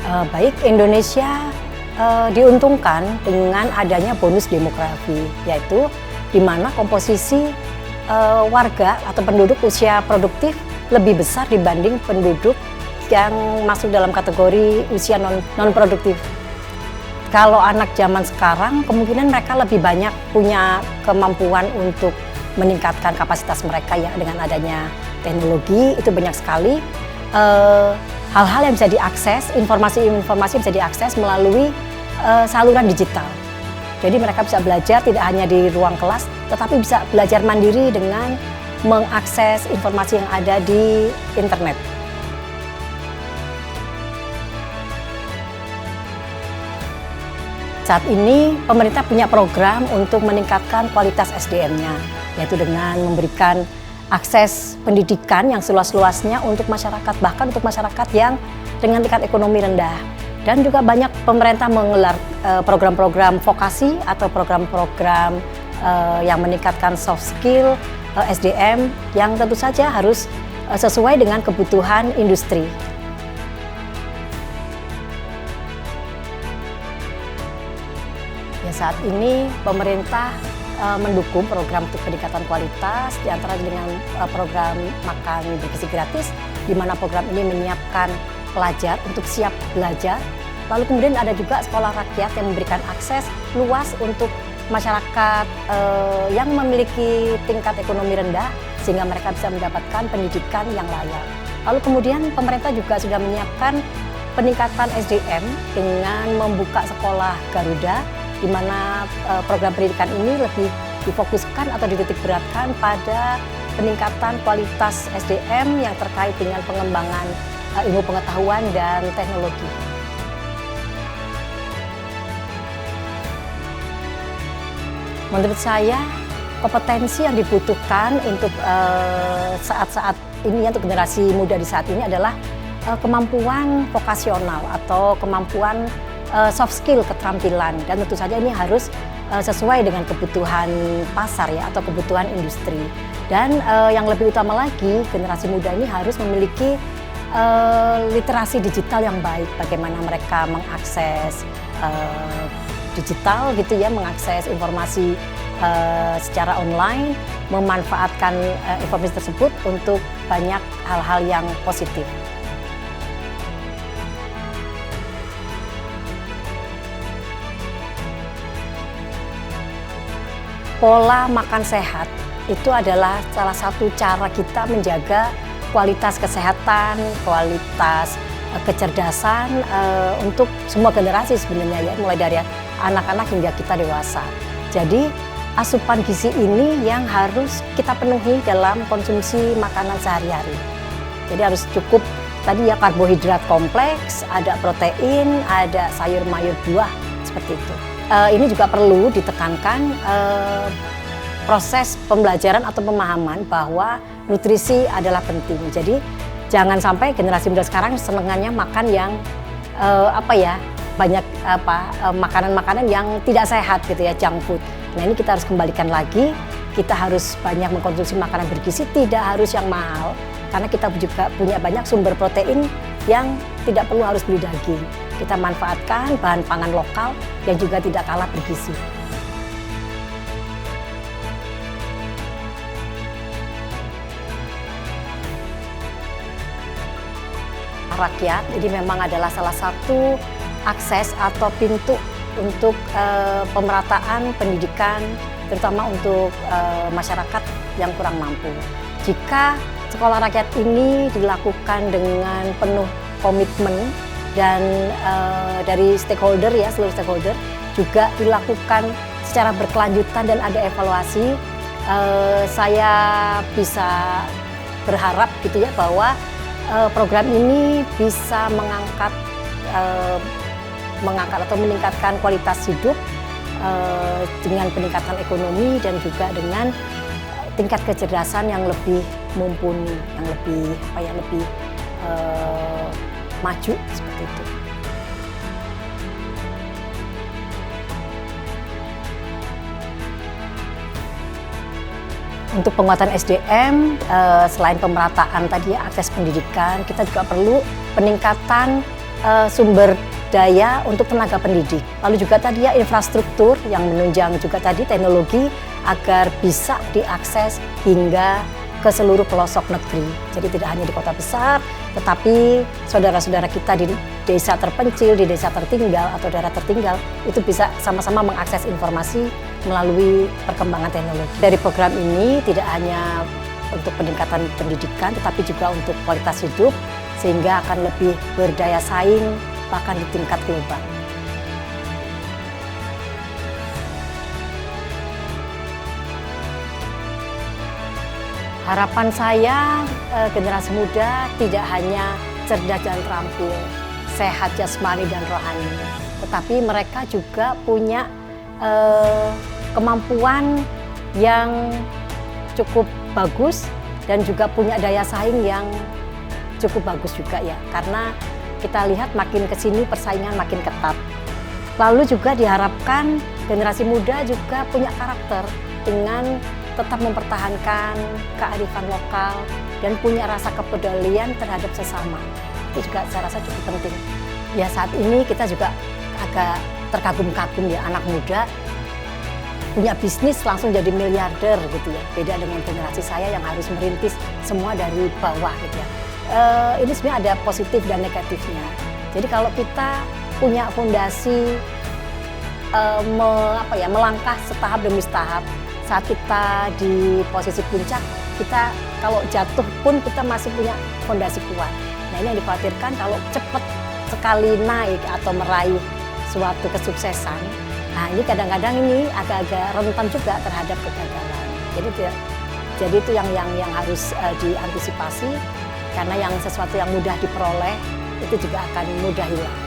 Baik, Indonesia diuntungkan dengan adanya bonus demografi, yaitu di mana komposisi warga atau penduduk usia produktif lebih besar dibanding penduduk yang masuk dalam kategori usia non produktif. Kalau anak zaman sekarang, kemungkinan mereka lebih banyak punya kemampuan untuk meningkatkan kapasitas mereka ya dengan adanya teknologi, itu banyak sekali hal-hal yang bisa diakses, informasi-informasi bisa diakses melalui saluran digital. Jadi mereka bisa belajar tidak hanya di ruang kelas, tetapi bisa belajar mandiri dengan mengakses informasi yang ada di internet. Saat ini pemerintah punya program untuk meningkatkan kualitas SDM-nya, yaitu dengan memberikan akses pendidikan yang seluas-luasnya untuk masyarakat, bahkan untuk masyarakat yang dengan tingkat ekonomi rendah. Dan juga banyak pemerintah menggelar program-program vokasi atau program-program yang meningkatkan soft skill SDM yang tentu saja harus sesuai dengan kebutuhan industri. Ya, saat ini pemerintah mendukung program untuk peningkatan kualitas, diantara dengan program makan bergizi gratis, di mana program ini menyiapkan pelajar untuk siap belajar. Lalu kemudian ada juga sekolah rakyat yang memberikan akses luas untuk masyarakat yang memiliki tingkat ekonomi rendah, sehingga mereka bisa mendapatkan pendidikan yang layak. Lalu kemudian pemerintah juga sudah menyiapkan peningkatan SDM dengan membuka sekolah Garuda, di mana program pendidikan ini lebih difokuskan atau dititik beratkan pada peningkatan kualitas SDM yang terkait dengan pengembangan ilmu pengetahuan dan teknologi. Menurut saya, kompetensi yang dibutuhkan untuk saat-saat ini, untuk generasi muda di saat ini adalah kemampuan vokasional atau kemampuan soft skill, keterampilan, dan tentu saja ini harus sesuai dengan kebutuhan pasar ya, atau kebutuhan industri. Dan yang lebih utama lagi, generasi muda ini harus memiliki literasi digital yang baik, bagaimana mereka mengakses digital gitu ya, mengakses informasi secara online, memanfaatkan informasi tersebut untuk banyak hal-hal yang positif. Pola makan sehat itu adalah salah satu cara kita menjaga kualitas kesehatan, kualitas kecerdasan untuk semua generasi sebenarnya ya, mulai dari anak-anak hingga kita dewasa. Jadi asupan gizi ini yang harus kita penuhi dalam konsumsi makanan sehari-hari. Jadi harus cukup tadi ya, karbohidrat kompleks, ada protein, ada sayur mayur buah, seperti itu. Ini juga perlu ditekankan proses pembelajaran atau pemahaman bahwa nutrisi adalah penting. Jadi jangan sampai generasi muda sekarang senengannya makan yang banyak makanan-makanan yang tidak sehat gitu ya, junk food. Nah, ini kita harus kembalikan lagi. Kita harus banyak mengkonsumsi makanan bergizi, tidak harus yang mahal, karena kita juga punya banyak sumber protein yang tidak perlu harus beli daging. Kita manfaatkan bahan pangan lokal yang juga tidak kalah bergizi. Rakyat ini memang adalah salah satu akses atau pintu untuk pemerataan pendidikan, terutama untuk masyarakat yang kurang mampu. Jika sekolah rakyat ini dilakukan dengan penuh komitmen dan dari stakeholder ya, seluruh stakeholder juga dilakukan secara berkelanjutan dan ada evaluasi, saya bisa berharap gitu ya bahwa program ini bisa mengangkat atau meningkatkan kualitas hidup dengan peningkatan ekonomi dan juga dengan tingkat kecerdasan yang lebih mumpuni, yang lebih maju seperti itu. Untuk penguatan SDM, selain pemerataan tadi ya, akses pendidikan, kita juga perlu peningkatan sumber daya untuk tenaga pendidik. Lalu juga tadi ya infrastruktur yang menunjang juga tadi teknologi agar bisa diakses hingga ke seluruh pelosok negeri. Jadi tidak hanya di kota besar, tetapi saudara-saudara kita di desa terpencil, di desa tertinggal atau daerah tertinggal itu bisa sama-sama mengakses informasi melalui perkembangan teknologi. Dari program ini tidak hanya untuk peningkatan pendidikan, tetapi juga untuk kualitas hidup sehingga akan lebih berdaya saing bahkan di tingkat global. Harapan saya generasi muda tidak hanya cerdas dan terampil, sehat jasmani dan rohani, tetapi mereka juga punya kemampuan yang cukup bagus dan juga punya daya saing yang cukup bagus juga ya, karena kita lihat makin kesini persaingan makin ketat. Lalu juga diharapkan generasi muda juga punya karakter dengan tetap mempertahankan kearifan lokal dan punya rasa kepedulian terhadap sesama. Itu juga saya rasa cukup penting. Ya saat ini kita juga agak terkagum-kagum ya, anak muda punya bisnis langsung jadi miliarder gitu ya. Beda dengan generasi saya yang harus merintis semua dari bawah gitu ya. Ini sebenarnya ada positif dan negatifnya. Jadi kalau kita punya fondasi melangkah setahap demi setahap, saat kita di posisi puncak, kita kalau jatuh pun kita masih punya fondasi kuat. Nah ini yang dikhawatirkan kalau cepat sekali naik atau meraih suatu kesuksesan, nah ini kadang-kadang ini agak-agak rentan juga terhadap kegagalan. Jadi itu yang harus diantisipasi, karena yang sesuatu yang mudah diperoleh itu juga akan mudah hilang.